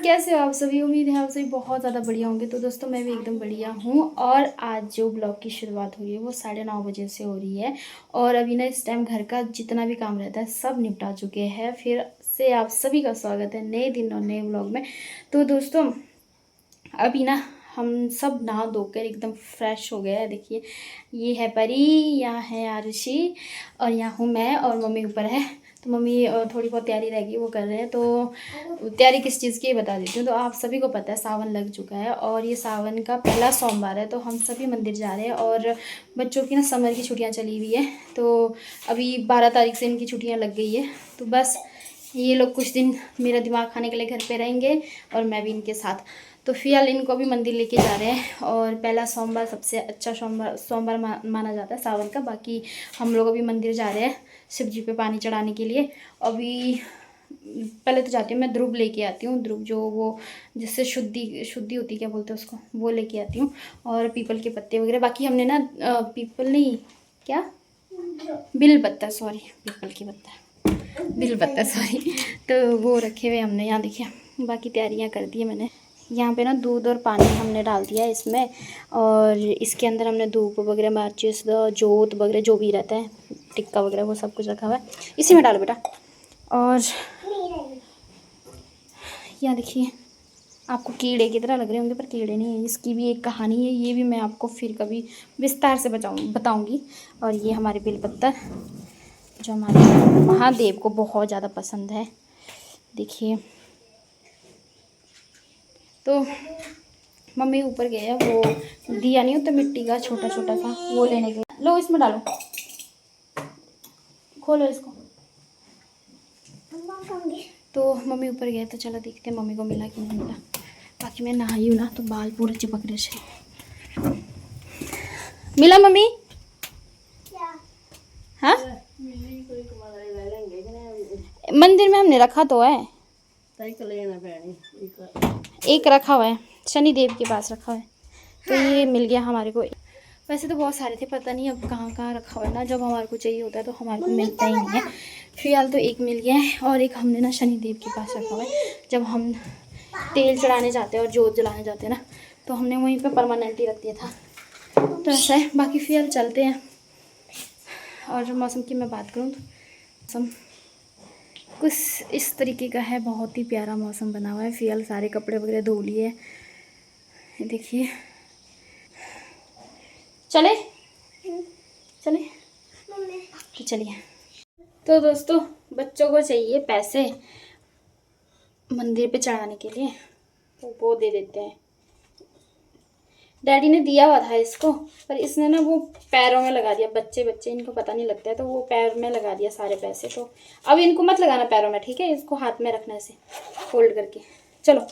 कैसे हो आप सभी? उम्मीद है आप सभी बहुत ज़्यादा बढ़िया होंगे। तो दोस्तों मैं भी एकदम बढ़िया हूँ। और आज जो ब्लॉग की शुरुआत हो रही है वो 9:30 बजे से हो रही है। और अभी ना इस टाइम घर का जितना भी काम रहता है सब निपटा चुके हैं। फिर से आप सभी का स्वागत है नए दिन और नए ब्लॉग में। तो दोस्तों अभी ना हम सब नहा धोकर एकदम फ्रेश हो गए हैं। देखिए ये है परी, यहाँ है आरुषि और यहाँ हूँ मैं और मम्मी ऊपर है। तो मम्मी थोड़ी बहुत तैयारी रह गई वो कर रहे हैं। तो तैयारी किस चीज़ की बता देती हूँ। तो आप सभी को पता है सावन लग चुका है और ये सावन का पहला सोमवार है। तो हम सभी मंदिर जा रहे हैं और बच्चों की ना समर की छुट्टियाँ चली हुई है। तो अभी 12 तारीख से इनकी छुट्टियाँ लग गई है। तो बस ये लोग कुछ दिन मेरा दिमाग खाने के लिए घर पे रहेंगे और मैं भी इनके साथ। तो फिलहाल इनको भी मंदिर लेके जा रहे हैं। और पहला सोमवार सबसे अच्छा सोमवार माना जाता है सावन का। बाकी हम लोग अभी मंदिर जा रहे हैं शिव जी पे पानी चढ़ाने के लिए। अभी पहले तो जाती हूँ मैं ध्रुव लेके आती हूँ। ध्रुव जो वो जिससे शुद्धि शुद्धि होती है, क्या बोलते हैं उसको, वो लेके आती हूँ। और पीपल के पत्ते वगैरह। बाकी हमने ना पीपल नहीं, क्या, बिल पत्ता, सॉरी पीपल की पत्ता, बिल पत्ता सॉरी। तो वो रखे हुए हमने यहाँ, देखिए। बाकी तैयारियाँ कर दी है मैंने। यहाँ पे ना दूध और पानी हमने डाल दिया है इसमें। और इसके अंदर हमने धूप वगैरह, माचिस, जोत वगैरह जो भी रहता है, टिक्का वगैरह, वो सब कुछ रखा हुआ है। इसी में डालो बेटा। और यहाँ देखिए आपको कीड़े की तरह लग रहे होंगे पर कीड़े नहीं है। इसकी भी एक कहानी है, ये भी मैं आपको फिर कभी विस्तार से बताऊँगी। और ये हमारे बेलपत्तर जो हमारे महादेव को बहुत ज़्यादा पसंद है, देखिए। तो मम्मी ऊपर गए हैं, वो दिया नहीं होता मिट्टी का छोटा छोटा सा, वो लेने गए। लो इसमें डालो, खोलो इसको। तो मम्मी ऊपर गए तो चलो देखते हैं मम्मी को मिला कि नहीं मिला। बाकी मैं नहाई हूँ ना तो बाल पूरे चिपक रहे हैं। मिला मम्मी? हाँ मंदिर में हमने रखा तो है, एक रखा हुआ है शनि देव के पास रखा हुआ है। तो ये मिल गया हमारे को। वैसे तो बहुत सारे थे, पता नहीं अब कहाँ कहाँ रखा हुआ है ना। जब हमारे को चाहिए होता है तो हमारे को मिलता ही नहीं है। फिलहाल तो एक मिल गया है और एक हमने ना शनि देव के पास रखा हुआ है। जब हम तेल चढ़ाने जाते हैं और जोत जलाने जाते हैं ना, तो हमने वहीं पे परमानेंटली रख दिया था। तो ऐसा है। बाकी फिलहाल चलते हैं। और जो मौसम की मैं बात करूँ तो मौसम कुछ इस तरीके का है, बहुत ही प्यारा मौसम बना हुआ है। फिलहाल सारे कपड़े वगैरह धो लिए, देखिए। चले चले तो चलिए। तो दोस्तों बच्चों को चाहिए पैसे मंदिर पे चढ़ाने के लिए, तो वो दे देते हैं। डैडी ने दिया हुआ था इसको, पर इसने ना वो पैरों में लगा दिया। बच्चे बच्चे इनको पता नहीं लगता है, तो वो पैर में लगा दिया सारे पैसे। तो अब इनको मत लगाना पैरों में, ठीक है? इसको हाथ में रखना ऐसे फोल्ड करके। चलो।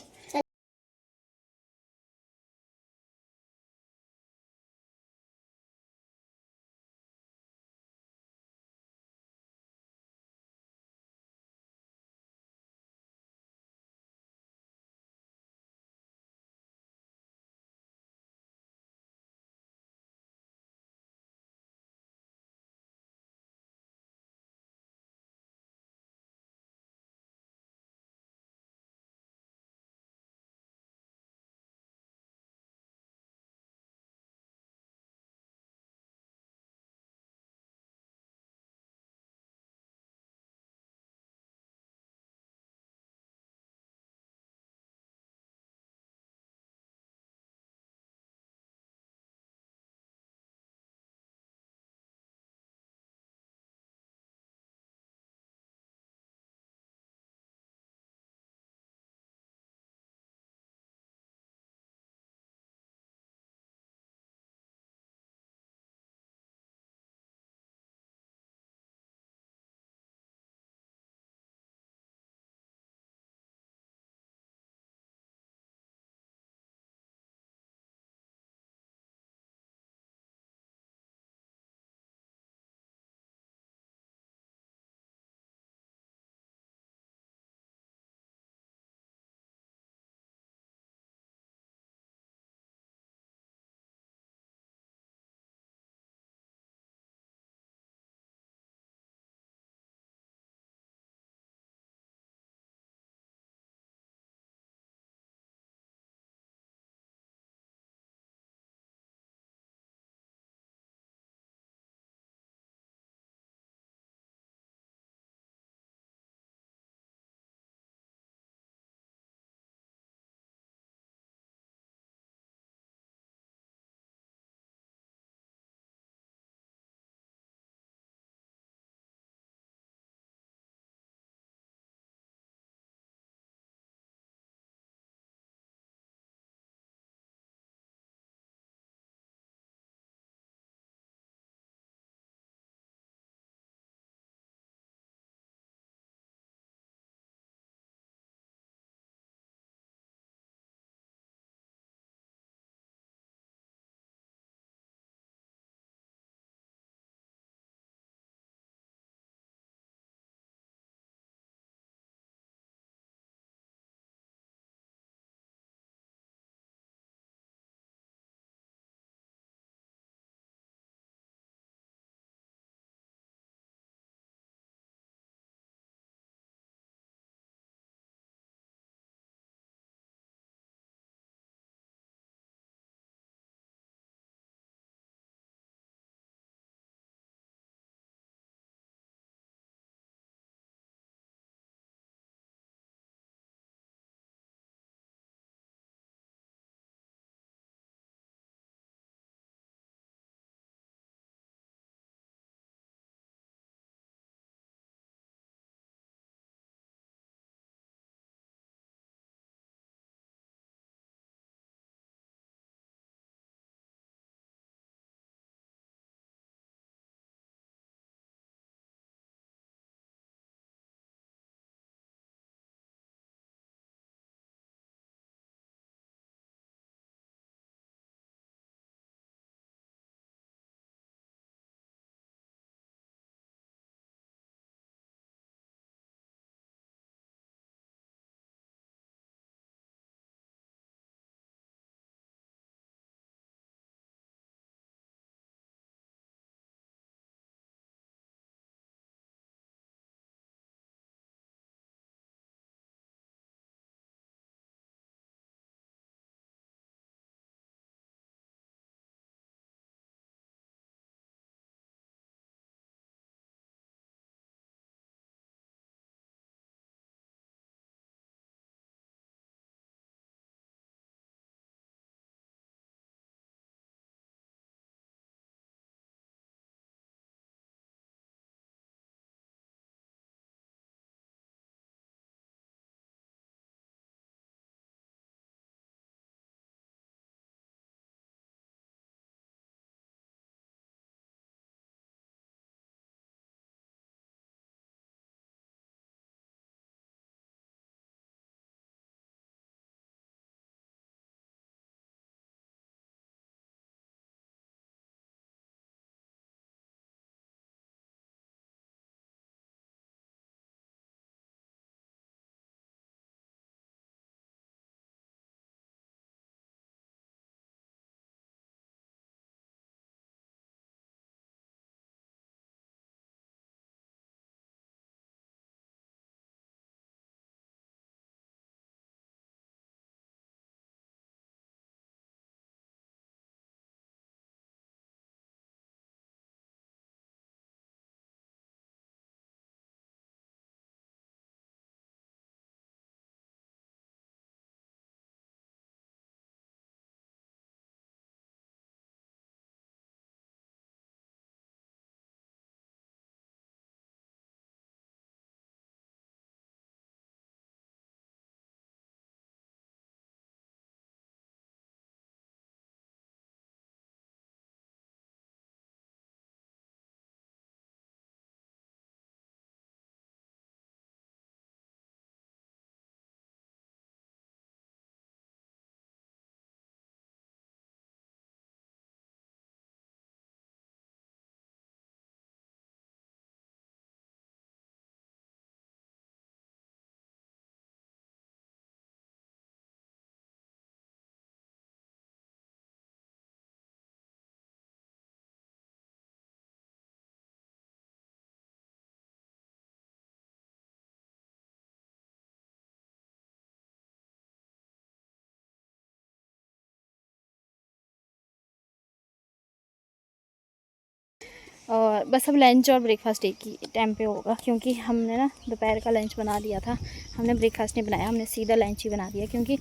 और बस अब लंच और ब्रेकफास्ट एक ही टाइम पे होगा, क्योंकि हमने ना दोपहर का लंच बना लिया था, हमने ब्रेकफास्ट नहीं बनाया, हमने सीधा लंच ही बना दिया, क्योंकि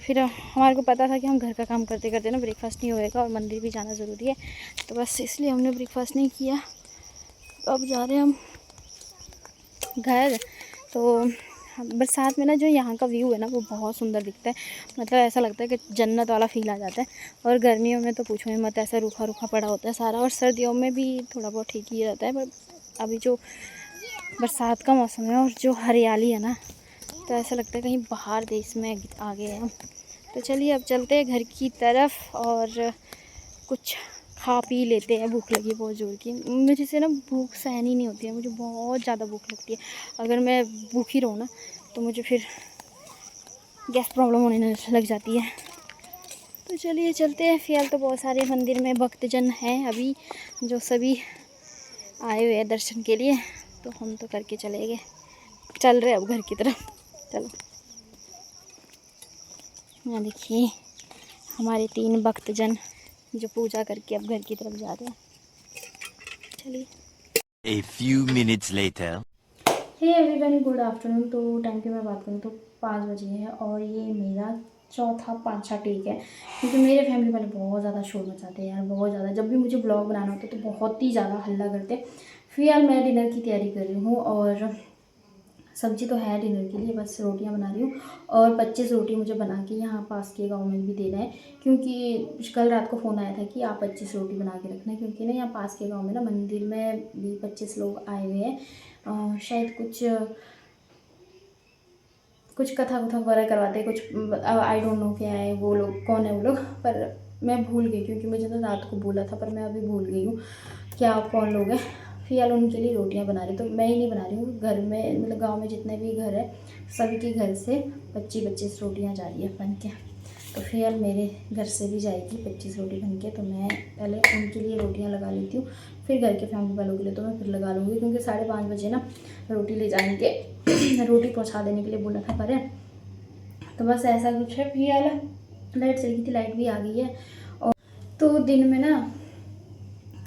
फिर हमारे को पता था कि हम घर का काम करते करते ना ब्रेकफास्ट नहीं होएगा और मंदिर भी जाना ज़रूरी है, तो बस इसलिए हमने ब्रेकफास्ट नहीं किया। अब जा रहे हैं हम घर। तो बरसात में ना जो यहाँ का व्यू है ना वो बहुत सुंदर दिखता है, मतलब ऐसा लगता है कि जन्नत वाला फील आ जाता है। और गर्मियों में तो पूछो ही मत, ऐसा रूखा रूखा पड़ा होता है सारा, और सर्दियों में भी थोड़ा बहुत ठीक ही रहता है, पर अभी जो बरसात का मौसम है और जो हरियाली है ना, तो ऐसा लगता है कहीं बाहर देश में आ गए हैं हम। तो चलिए अब चलते हैं घर की तरफ और कुछ खा पी लेते हैं, भूख लगी बहुत ज़ोर की। मुझे से ना भूख सहन ही नहीं होती है, मुझे बहुत ज़्यादा भूख लगती है। अगर मैं भूखी रहूँ ना तो मुझे फिर गैस प्रॉब्लम होने लग जाती है। तो चलिए चलते हैं। फिलहाल तो बहुत सारे मंदिर में भक्तजन हैं अभी, जो सभी आए हुए हैं दर्शन के लिए, तो हम तो करके चले गए, चल रहे अब घर की तरफ। चलो यहाँ देखिए हमारे 3 भक्तजन जो पूजा करके अब घर की तरफ जा रहे हैं। चलिए। A few minutes later. Hey everyone, good afternoon. तो टाइम की मैं बात करूँ तो 5 बजे है और ये मेरा चौथा 5 टेक है, क्योंकि मेरे फैमिली वाले बहुत ज़्यादा शोर मचाते हैं यार, बहुत ज़्यादा। जब भी मुझे ब्लॉग बनाना होता है तो बहुत ही ज़्यादा हल्ला करते। फिलहाल मैं डिनर की तैयारी कर रही हूँ और सब्जी तो है डिनर के लिए, बस रोटियां बना रही हूँ। और 25 रोटी मुझे बना के यहाँ पास के गांव में भी देना है, क्योंकि कल रात को फ़ोन आया था कि आप 25 रोटी बना के रखना, क्योंकि ना यहाँ पास के गांव में ना मंदिर में भी 25 लोग आए हुए हैं। शायद कुछ कथा वथा वगैरह करवाते हैं, कुछ आई डोंट नो क्या है वो लोग, कौन है वो लोग, पर मैं भूल गई, क्योंकि मुझे तो रात को बोला था, पर मैं अभी भूल गई हूँ क्या कौन लोग हैं। फिलहाल उनके लिए रोटियां बना रही, तो मैं ही नहीं बना रही हूँ, घर में मतलब गांव में जितने भी घर है सभी के घर से 25-25 रोटियां जा रही है बन के। तो फिलहाल मेरे घर से भी जाएगी 25 रोटी बन के, तो मैं पहले उनके लिए रोटियां लगा लेती हूँ, फिर घर के फैमिली वालों के लिए तो मैं फिर लगा लूँगी, क्योंकि 5:30 बजे ना रोटी ले जाएंगे रोटी पहुँचा देने के लिए बोला था पर। तो बस ऐसा कुछ है। फिलहाल लाइट चली गई थी, लाइट भी आ गई है। और तो दिन में ना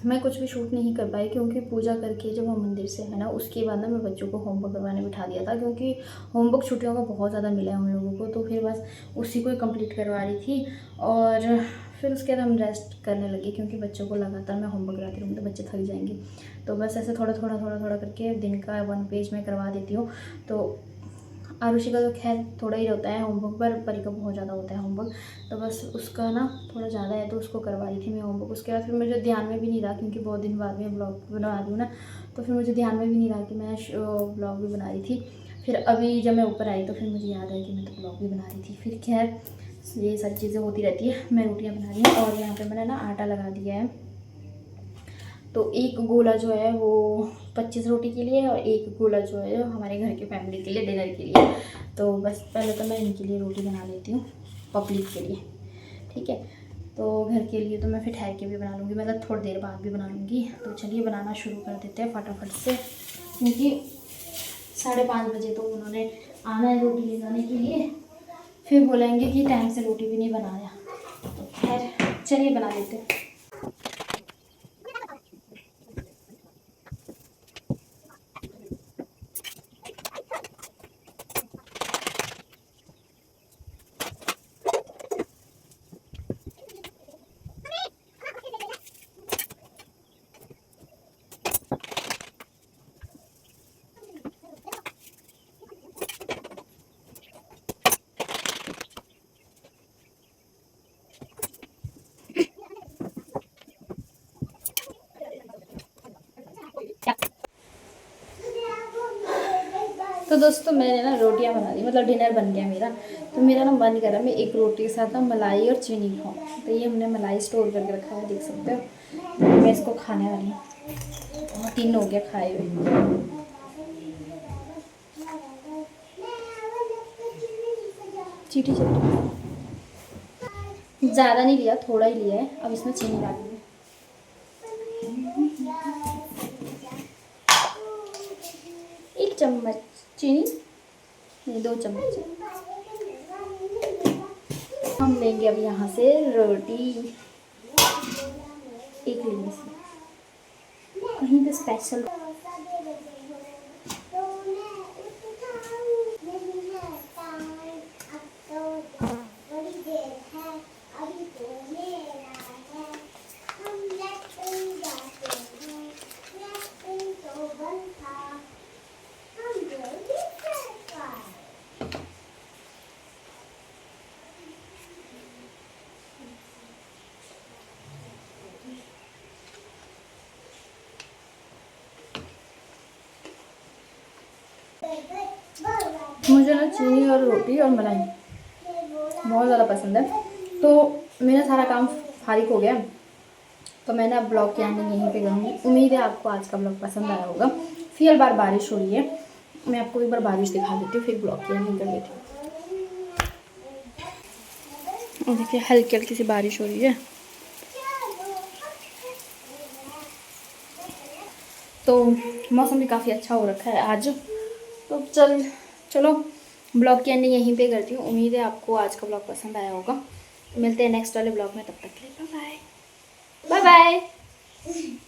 मैं कुछ भी शूट नहीं कर पाई, क्योंकि पूजा करके जब हम मंदिर से है ना, उसके बाद ना मैं बच्चों को होमवर्क करवाने बिठा दिया था, क्योंकि होमवर्क छुट्टियों का बहुत ज़्यादा मिला है उन लोगों को, तो फिर बस उसी को ही कंप्लीट करवा रही थी। और फिर उसके बाद हम रेस्ट करने लगे, क्योंकि बच्चों को लगातार मैं होमवर्क कराती रहूँगी तो बच्चे थक जाएंगे। तो बस ऐसे थोड़ा थोड़ा करके दिन का 1 पेज में करवा देती हूँ। तो आरुषि का तो खैर थोड़ा ही होता है होमवर्क, पर परी का बहुत ज़्यादा होता है होमवर्क, तो बस उसका ना थोड़ा ज़्यादा है, तो उसको करवा रही थी मैं होमवर्क। उसके बाद फिर मुझे ध्यान में भी नहीं रहा, क्योंकि बहुत दिन बाद में ब्लॉग बना रही हूँ ना, तो फिर मुझे ध्यान में भी नहीं रहा कि मैं ब्लॉग भी बना रही थी। फिर अभी जब मैं ऊपर आई तो फिर मुझे याद आया कि मैं तो ब्लॉग भी बना रही थी। फिर खैर ये सारी चीज़ें होती रहती है। मैं रोटियाँ बना रही हूँ और यहाँ पर मैंने ना आटा लगा दिया है। तो एक गोला जो है वो 25 रोटी के लिए और एक गोला जो है हमारे घर के फैमिली के लिए डिनर के लिए। तो बस पहले तो मैं इनके लिए रोटी बना लेती हूँ, पब्लिक के लिए, ठीक है। तो घर के लिए तो मैं फिर ठहर के भी बना लूँगी, मतलब थोड़ी देर बाद भी बना लूँगी। तो चलिए बनाना शुरू कर देते हैं फटाफट से, क्योंकि 5:30 बजे तो उन्होंने आना है रोटी ले जाने के लिए, फिर बोलेंगे कि टाइम से रोटी भी नहीं बनाया। तो खैर चलिए बना लेते हैं। तो दोस्तों मैंने ना रोटियां बना दी, मतलब डिनर बन गया मेरा। तो मेरा ना मन करा मैं एक रोटी के साथ ना मलाई और चीनी खाऊं। तो ये हमने मलाई स्टोर करके रखा है, देख सकते हो। मैं इसको खाने वाली हूँ, 3 हो गया खाए हुए। चीटी चीटी ज़्यादा नहीं लिया, थोड़ा ही लिया है। अब इसमें चीनी डाल दी, 1 चम्मच चीनी, नहीं 2 चम्मच। हम लेंगे अब यहाँ से रोटी, एक लेंगे से। कहीं पे स्पेशल। मुझे ना चीनी और रोटी और मलाई बहुत ज़्यादा पसंद है। तो मेरा सारा काम फारिग हो गया, तो मैं ना ब्लॉग की एंडिंग यहीं पे करूँगी। उम्मीद है आपको आज का ब्लॉग पसंद आया होगा। फिर बार बारिश हो रही है, मैं आपको एक बार बारिश दिखा देती हूँ, फिर ब्लॉग की एंडिंग कर देती हूँ। देखिए हल्की हल्की सी बारिश हो रही है। तो मौसम भी काफ़ी अच्छा हो रखा है आज। तो चलो ब्लॉग की एंडिंग यहीं पे करती हूँ। उम्मीद है आपको आज का ब्लॉग पसंद आया होगा। मिलते हैं नेक्स्ट वाले ब्लॉग में, तब तक के लिए बाय बाय। Bye bye.